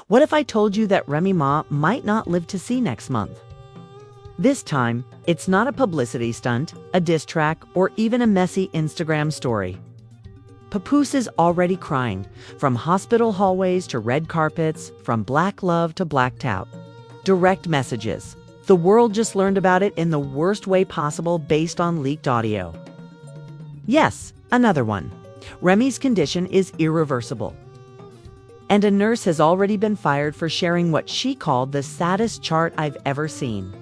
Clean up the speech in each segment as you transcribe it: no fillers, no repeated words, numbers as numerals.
What if I told you that Remy Ma might not live to see next month? This time, it's not a publicity stunt, a diss track, or even a messy Instagram story. Papoose is already crying, from hospital hallways to red carpets, from black love to blacked out. Direct messages. The world just learned about it in the worst way possible based on leaked audio. Yes, another one. Remy's condition is irreversible. And a nurse has already been fired for sharing what she called the saddest chart I've ever seen.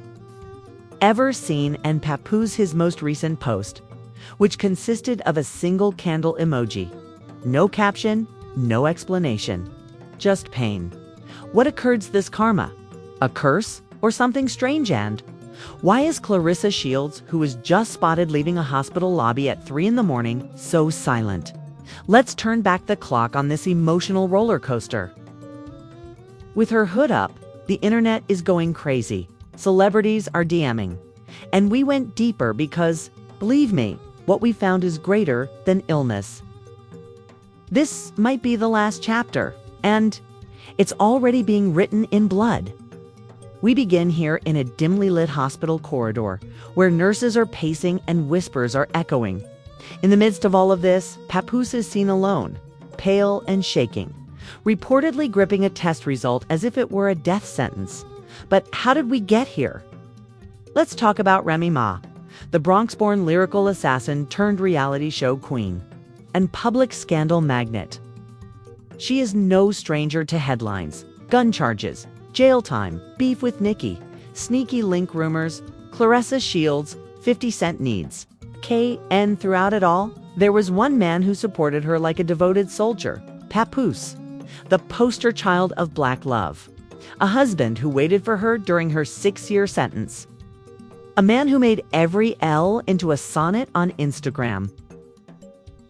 And Papoose his most recent post, which consisted of a single candle emoji. No caption, no explanation. Just pain. What occurreds this karma? A curse or something strange? And why is Clarissa Shields, who was just spotted leaving a hospital lobby at 3 a.m, so silent? Let's turn back the clock on this emotional roller coaster. With her hood up, the internet is going crazy. Celebrities are DMing. And we went deeper because, believe me, what we found is greater than illness. This might be the last chapter, and it's already being written in blood. We begin here in a dimly lit hospital corridor, where nurses are pacing and whispers are echoing. In the midst of all of this, Papoose is seen alone, pale and shaking, reportedly gripping a test result as if it were a death sentence. But how did we get here? Let's talk about Remy Ma, the Bronx-born lyrical assassin turned reality show queen and public scandal magnet. She is no stranger to headlines, gun charges, jail time, beef with Nicki, sneaky link rumors, Clarissa Shields, 50 Cent needs. And throughout it all, there was one man who supported her like a devoted soldier, Papoose, the poster child of black love. A husband who waited for her during her 6-year sentence. A man who made every L into a sonnet on Instagram.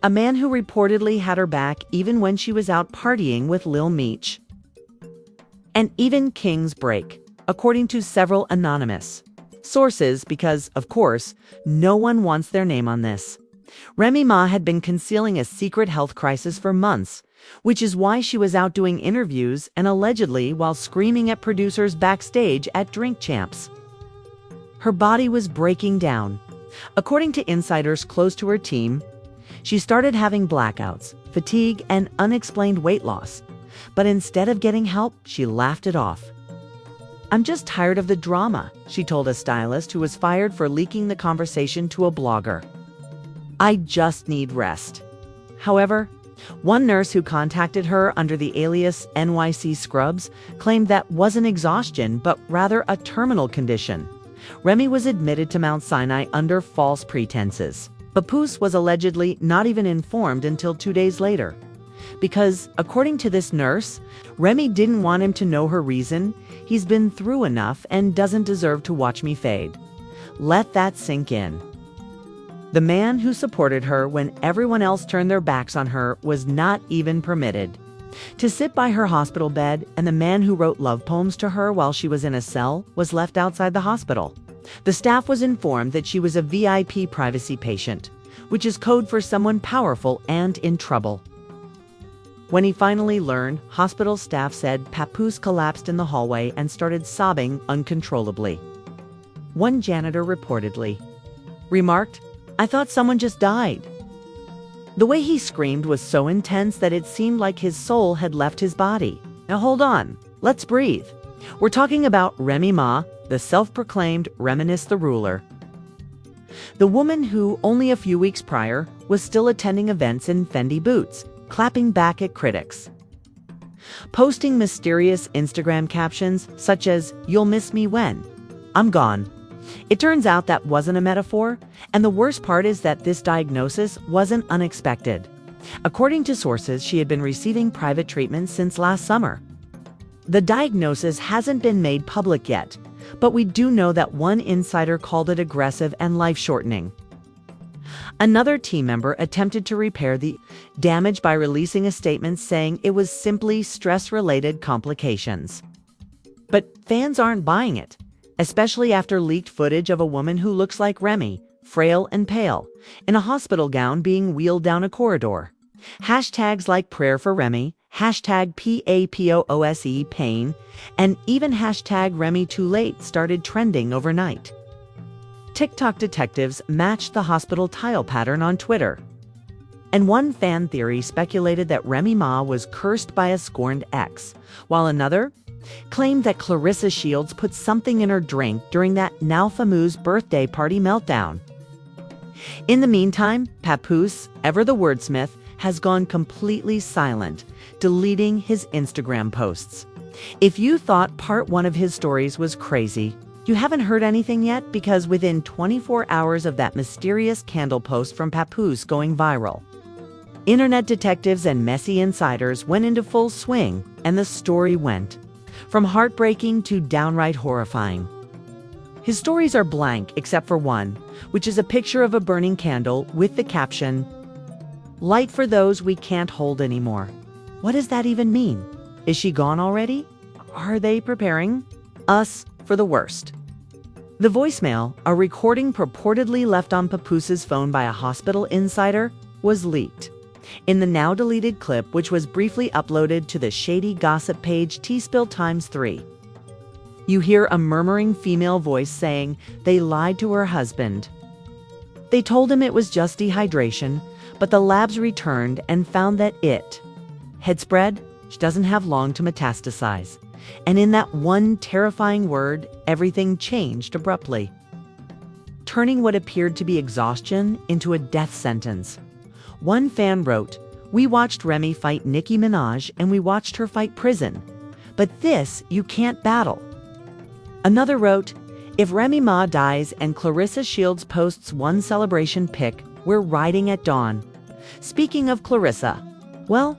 A man who reportedly had her back even when she was out partying with Lil Meech. And even kings break, according to several anonymous sources, because, of course, no one wants their name on this. Remy Ma had been concealing a secret health crisis for months, which is why she was out doing interviews and allegedly while screaming at producers backstage at Drink Champs. Her body was breaking down. According to insiders close to her team, she started having blackouts, fatigue, and unexplained weight loss. But instead of getting help, she laughed it off. "I'm just tired of the drama," she told a stylist who was fired for leaking the conversation to a blogger. "I just need rest." However, one nurse who contacted her under the alias NYC Scrubs claimed that wasn't exhaustion, but rather a terminal condition. Remy was admitted to Mount Sinai under false pretenses. Papoose was allegedly not even informed until 2 days later. Because, according to this nurse, Remy didn't want him to know her reason. He's been through enough and doesn't deserve to watch me fade. Let that sink in. The man who supported her when everyone else turned their backs on her was not even permitted to sit by her hospital bed, and the man who wrote love poems to her while she was in a cell was left outside the hospital. The staff was informed that she was a VIP privacy patient, which is code for someone powerful and in trouble. When he finally learned, hospital staff said Papoose collapsed in the hallway and started sobbing uncontrollably. One janitor reportedly remarked, "I thought someone just died." The way he screamed was so intense that it seemed like his soul had left his body. Now hold on, let's breathe. We're talking about Remy Ma, the self-proclaimed Reminisce the Ruler. The woman who, only a few weeks prior, was still attending events in Fendi boots, clapping back at critics. Posting mysterious Instagram captions such as, "You'll miss me when I'm gone." It turns out that wasn't a metaphor, and the worst part is that this diagnosis wasn't unexpected. According to sources, she had been receiving private treatment since last summer. The diagnosis hasn't been made public yet, but we do know that one insider called it aggressive and life-shortening. Another team member attempted to repair the damage by releasing a statement saying it was simply stress-related complications. But fans aren't buying it, especially after leaked footage of a woman who looks like Remy, frail and pale, in a hospital gown being wheeled down a corridor. Hashtags like prayer for Remy, hashtag PAPOOSE pain, and even hashtag Remy too late started trending overnight. TikTok detectives matched the hospital tile pattern on Twitter. And one fan theory speculated that Remy Ma was cursed by a scorned ex, while another claimed that Clarissa Shields put something in her drink during that now famous birthday party meltdown. In the meantime, Papoose, ever the wordsmith, has gone completely silent, deleting his Instagram posts. If you thought part 1 of his stories was crazy, you haven't heard anything yet, because within 24 hours of that mysterious candle post from Papoose going viral, internet detectives and messy insiders went into full swing, and the story went from heartbreaking to downright horrifying. His stories are blank except for one, which is a picture of a burning candle with the caption, "Light for those we can't hold anymore." What does that even mean? Is she gone already? Are they preparing us for the worst? The voicemail, a recording purportedly left on Papoose's phone by a hospital insider, was leaked. In the now-deleted clip, which was briefly uploaded to the shady gossip page T-Spill Times3, you hear a murmuring female voice saying they lied to her husband. They told him it was just dehydration, but the labs returned and found that it had spread. She doesn't have long to metastasize. And in that one terrifying word, everything changed abruptly, turning what appeared to be exhaustion into a death sentence. One fan wrote, "We watched Remy fight Nicki Minaj and we watched her fight prison. But this you can't battle." Another wrote, "If Remy Ma dies and Clarissa Shields posts one celebration pic, we're riding at dawn." Speaking of Clarissa, well,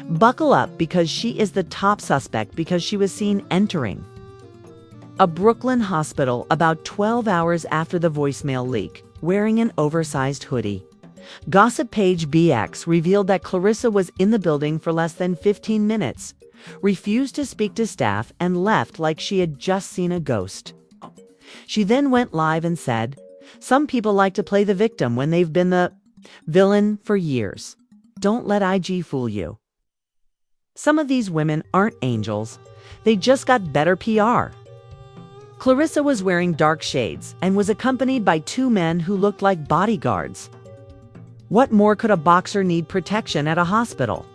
buckle up, because she is the top suspect, because she was seen entering a Brooklyn hospital about 12 hours after the voicemail leak, wearing an oversized hoodie. Gossip page BX revealed that Clarissa was in the building for less than 15 minutes, refused to speak to staff, and left like she had just seen a ghost. She then went live and said, "Some people like to play the victim when they've been the villain for years. Don't let IG fool you. Some of these women aren't angels. They just got better PR." Clarissa was wearing dark shades and was accompanied by 2 men who looked like bodyguards. What more could a boxer need protection at a hospital?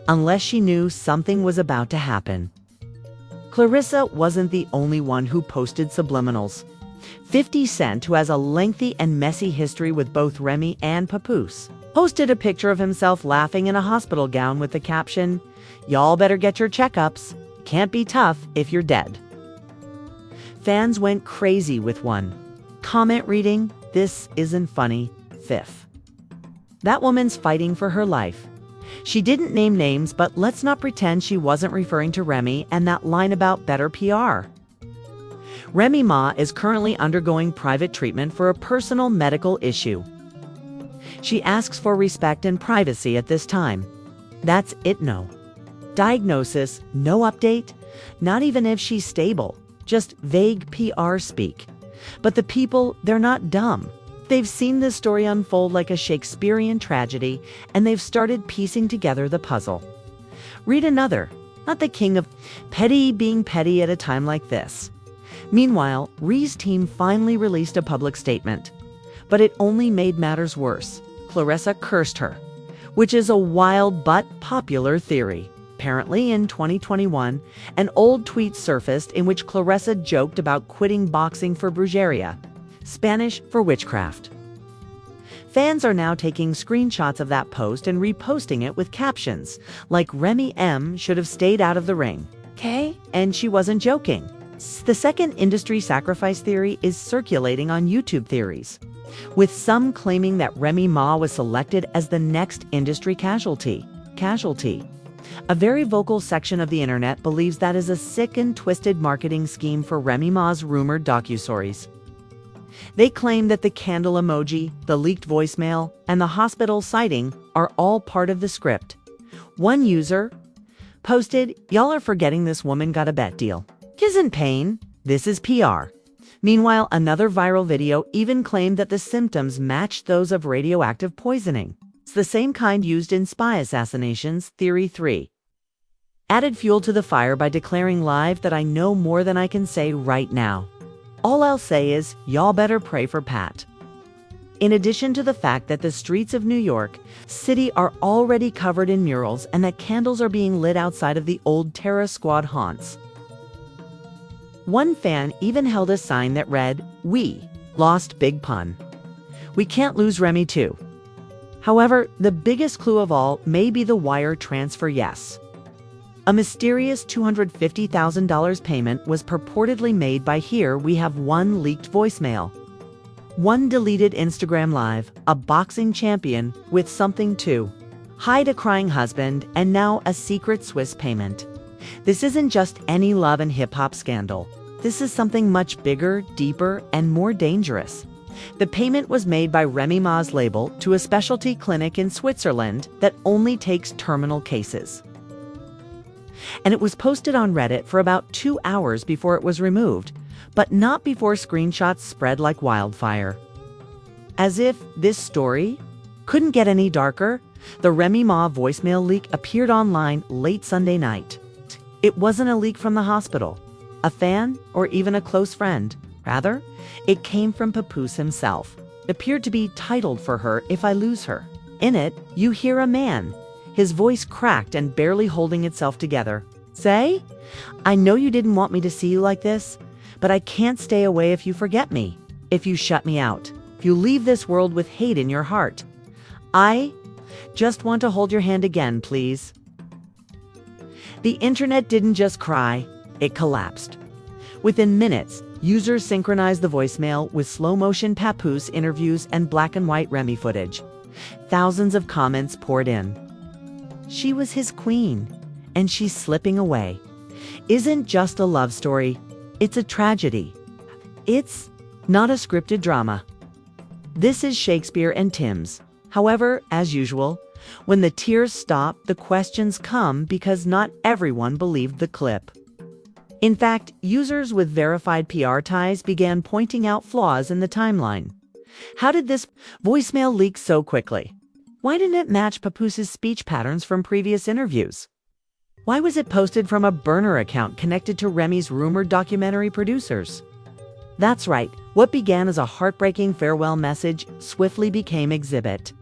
Unless she knew something was about to happen. Clarissa wasn't the only one who posted subliminals. 50 Cent, who has a lengthy and messy history with both Remy and Papoose, posted a picture of himself laughing in a hospital gown with the caption, "Y'all better get your checkups. Can't be tough if you're dead." Fans went crazy with one comment reading, "This isn't funny, Fifth. That woman's fighting for her life." She didn't name names, but let's not pretend she wasn't referring to Remy and that line about better PR. Remy Ma is currently undergoing private treatment for a personal medical issue. She asks for respect and privacy at this time. That's it. No diagnosis, no update, not even if she's stable, just vague PR speak. But the people, they're not dumb. They've seen this story unfold like a Shakespearean tragedy, and they've started piecing together the puzzle. Read another, not the king of petty being petty at a time like this. Meanwhile, Rhee's team finally released a public statement. But it only made matters worse. Clarissa cursed her, which is a wild but popular theory. Apparently, in 2021, an old tweet surfaced in which Clarissa joked about quitting boxing for brujeria, Spanish for witchcraft. Fans are now taking screenshots of that post and reposting it with captions like "Remy M should have stayed out of the ring. Okay? And she wasn't joking." The second industry sacrifice theory is circulating on YouTube Theories, with some claiming that Remy Ma was selected as the next industry casualty. A very vocal section of the internet believes that is a sick and twisted marketing scheme for Remy Ma's rumored docuseries. They claim that the candle emoji, the leaked voicemail, and the hospital sighting are all part of the script. One user posted, "Y'all are forgetting this woman got a bet deal. Isn't pain. This is PR." Meanwhile, another viral video even claimed that the symptoms matched those of radioactive poisoning. It's the same kind used in spy assassinations, Theory 3. added fuel to the fire by declaring live that I know more than I can say right now. All I'll say is, y'all better pray for Pat. In addition to the fact that the streets of New York City are already covered in murals and that candles are being lit outside of the old Terror Squad haunts. One fan even held a sign that read, "We lost, big pun. We can't lose Remy too." However, the biggest clue of all may be the wire transfer yes. A mysterious $250,000 payment was purportedly made by here we have one leaked voicemail. One deleted Instagram Live, a boxing champion with something to hide, a crying husband, and now a secret Swiss payment. This isn't just any love and hip-hop scandal. This is something much bigger, deeper, and more dangerous. The payment was made by Remy Ma's label to a specialty clinic in Switzerland that only takes terminal cases. And it was posted on Reddit for about 2 hours before it was removed, but not before screenshots spread like wildfire. As if this story couldn't get any darker, the Remy Ma voicemail leak appeared online late Sunday night. It wasn't a leak from the hospital, a fan, or even a close friend. Rather, it came from Papoose himself. It appeared to be titled for her, "If I Lose Her." In it, you hear a man, his voice cracked and barely holding itself together, say, "I know you didn't want me to see you like this, but I can't stay away if you forget me, if you shut me out, if you leave this world with hate in your heart. I just want to hold your hand again, please." The internet didn't just cry, it collapsed. Within minutes, users synchronized the voicemail with slow-motion Papoose interviews and black-and-white Remy footage. Thousands of comments poured in. She was his queen, and she's slipping away. Isn't just a love story, it's a tragedy. It's not a scripted drama. This is Shakespeare and Tim's. However, as usual, when the tears stop, the questions come because not everyone believed the clip. In fact, users with verified PR ties began pointing out flaws in the timeline. How did this voicemail leak so quickly? Why didn't it match Papoose's speech patterns from previous interviews? Why was it posted from a burner account connected to Remy's rumored documentary producers? That's right, what began as a heartbreaking farewell message swiftly became Exhibit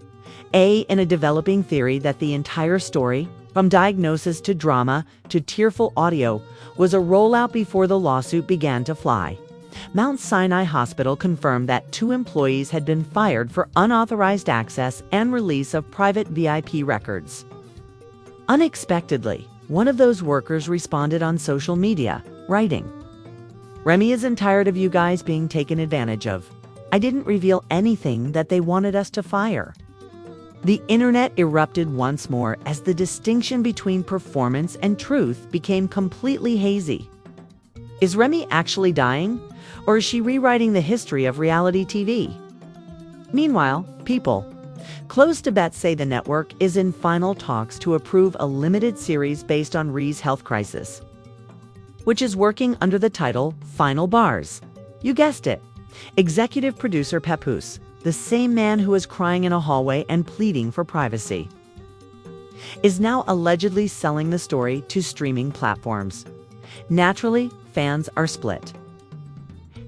A in a developing theory that the entire story, from diagnosis to drama to tearful audio, was a rollout before the lawsuit began to fly. Mount Sinai Hospital confirmed that 2 employees had been fired for unauthorized access and release of private VIP records. Unexpectedly, one of those workers responded on social media, writing, "Remy isn't tired of you guys being taken advantage of. I didn't reveal anything that they wanted us to fire." The internet erupted once more as the distinction between performance and truth became completely hazy. Is Remy actually dying, or is she rewriting the history of reality TV? Meanwhile, people close to bets say the network is in final talks to approve a limited series based on Ree's health crisis, which is working under the title Final Bars. You guessed it, executive producer Papoose, the same man who was crying in a hallway and pleading for privacy, is now allegedly selling the story to streaming platforms. Naturally, fans are split.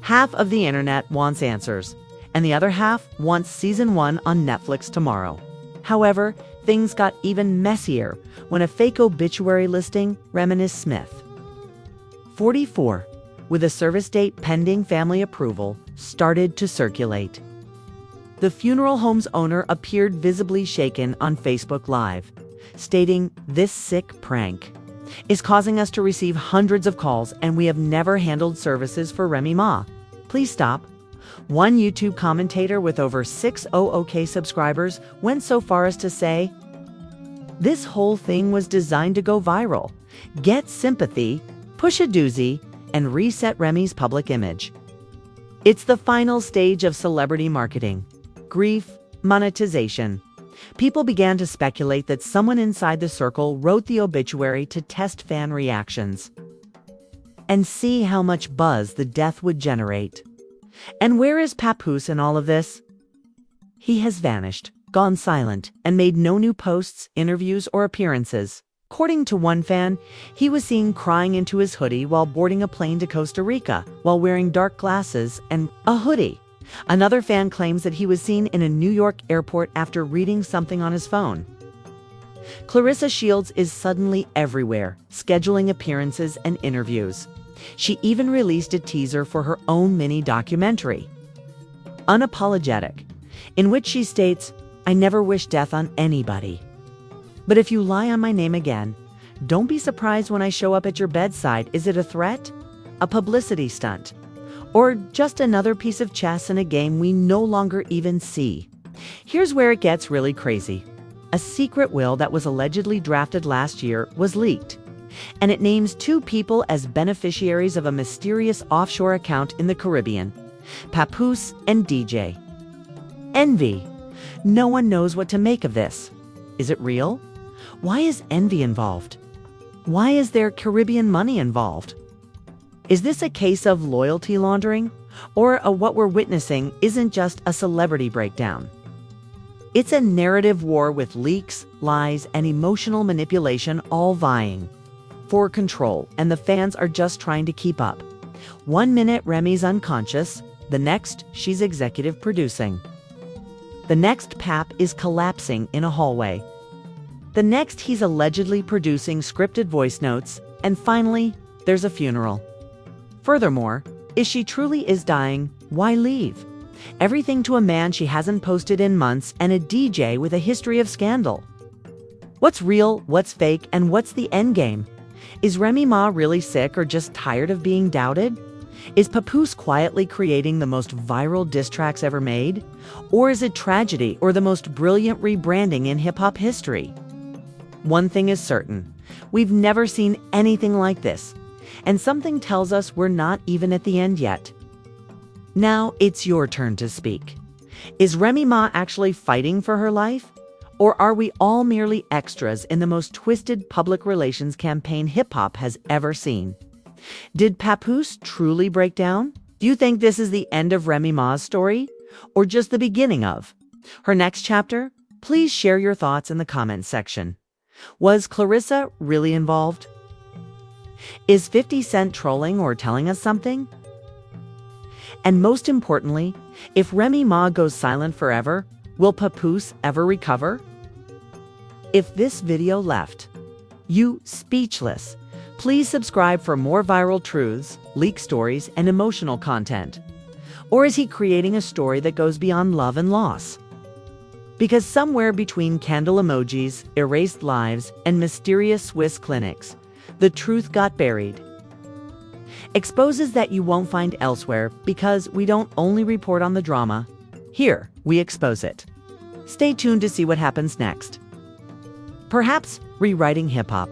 Half of the internet wants answers, and the other half wants season 1 on Netflix tomorrow. However, things got even messier when a fake obituary listing Remy Smith, 44, with a service date pending family approval, started to circulate. The funeral home's owner appeared visibly shaken on Facebook Live, stating, "This sick prank is causing us to receive hundreds of calls, and we have never handled services for Remy Ma. Please stop." One YouTube commentator with over 600K subscribers went so far as to say, "This whole thing was designed to go viral, get sympathy, push a doozy, and reset Remy's public image." It's the final stage of celebrity marketing. Grief, monetization. People began to speculate that someone inside the circle wrote the obituary to test fan reactions and see how much buzz the death would generate. And where is Papoose in all of this? He has vanished, gone silent, and made no new posts, interviews, or appearances. According to one fan, he was seen crying into his hoodie while boarding a plane to Costa Rica while wearing dark glasses and a hoodie. Another fan claims that he was seen in a New York airport after reading something on his phone. Claressa Shields is suddenly everywhere, scheduling appearances and interviews. She even released a teaser for her own mini documentary, Unapologetic, in which she states, "I never wish death on anybody. But if you lie on my name again, don't be surprised when I show up at your bedside. Is it a threat? A publicity stunt? Or just another piece of chess in a game we no longer even see?" Here's where it gets really crazy. A secret will that was allegedly drafted last year was leaked, and it names two people as beneficiaries of a mysterious offshore account in the Caribbean, Papoose and DJ. Envy. No one knows what to make of this. Is it real? Why is envy involved? Why is there Caribbean money involved? Is this a case of loyalty laundering? Or what we're witnessing isn't just a celebrity breakdown? It's a narrative war with leaks, lies, and emotional manipulation all vying for control, and the fans are just trying to keep up. 1 minute Remy's unconscious, the next she's executive producing. The next Pap is collapsing in a hallway. The next he's allegedly producing scripted voice notes, and finally, there's a funeral. Furthermore, if she truly is dying, why leave? Everything to a man she hasn't posted in months and a DJ with a history of scandal. What's real, what's fake, and what's the endgame? Is Remy Ma really sick or just tired of being doubted? Is Papoose quietly creating the most viral diss tracks ever made? Or is it tragedy or the most brilliant rebranding in hip-hop history? One thing is certain, we've never seen anything like this, and something tells us we're not even at the end yet. Now it's your turn to speak. Is Remy Ma actually fighting for her life? Or are we all merely extras in the most twisted public relations campaign hip-hop has ever seen? Did Papoose truly break down? Do you think this is the end of Remy Ma's story? Or just the beginning of her next chapter? Please share your thoughts in the comments section. Was Claressa really involved? Is 50 Cent trolling or telling us something? And most importantly, if Remy Ma goes silent forever, will Papoose ever recover? If this video left you speechless, please subscribe for more viral truths, leak stories, and emotional content. Or is he creating a story that goes beyond love and loss? Because somewhere between candle emojis, erased lives, and mysterious Swiss clinics, the truth got buried. Exposes that you won't find elsewhere because we don't only report on the drama. Here, we expose it. Stay tuned to see what happens next. Perhaps rewriting hip-hop.